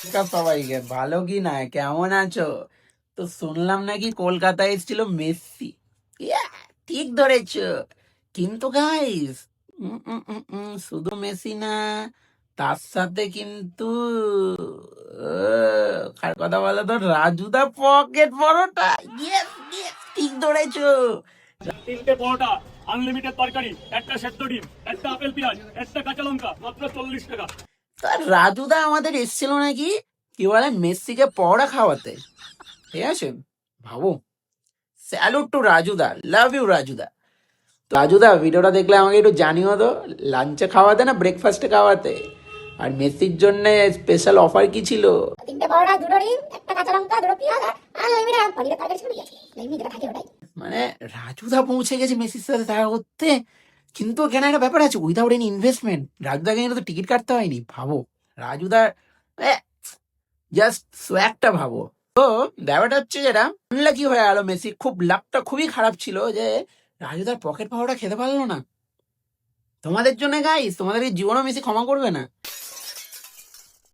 নমস্কার সবাইকে, ভালো কি না, কেমন আছো? তো শুনলাম নাকি কলকাতায় এসেছিল মেসি। ইয়া, ঠিক ধরেছো। কিন্তু গাইস, শুধু মেসি না, তার সাথে কিন্তু কার কথা বলো তো, রাজুদা পকেট পরোটা। ইয়েস ইয়েস, ঠিক ধরেছো। তিনটে পরোটা, আনলিমিটেড তরকারি, একটা সেদ্ধ ডিম, একটা আপেল পেঁয়াজ, একটা কাঁচা লঙ্কা, মাত্র 40 টাকা। তো রাজুদা আমাদের এসেছিল নাকি কি বলে মেসিকে পরোটা খাওয়াতে, ঠিক আছে? ভাবো, স্যালুট টু রাজুদা, লাভ ইউ রাজুদা। তো রাজুদা, ভিডিওটা দেখলে আমাকে একটু জানিও তো, লাঞ্চে খাওয়াতে না ব্রেকফাস্টে খাওয়াতে? আর মেসির জন্য স্পেশাল অফার কি ছিল? তিনটে পরোটা, দুটো ডিম, একটা কাঁচা লঙ্কা, দুটো পেঁয়াজ আর আনলিমিটেড পনিরের তরকারি ছিল, ঠিক আছে? এমনি যেটা থাকে ওটাই। মানে রাজুদা পৌঁছে গেছে মেসির সাথে দেখা করতে। কিন্তু এখানে একটা ব্যাপার আছে, উইদাউট এনি ইনভেস্টমেন্ট। রাজুদাকে কিন্তু টিকিট কাটতে হয়নি, ভাবো। রাজুদার জাস্ট সোয়াগটা ভাবো। তো ব্যাপারটা হচ্ছে যেটা আনলাকি হয়ে গেল মেসি, খুব লাকটা খুবই খারাপ ছিল যে রাজুদার পকেট পাওয়াটা খেতে পারলো না। তোমাদের জন্য গাইস, তোমাদের এই জীবনও মেসি ক্ষমা করবে না।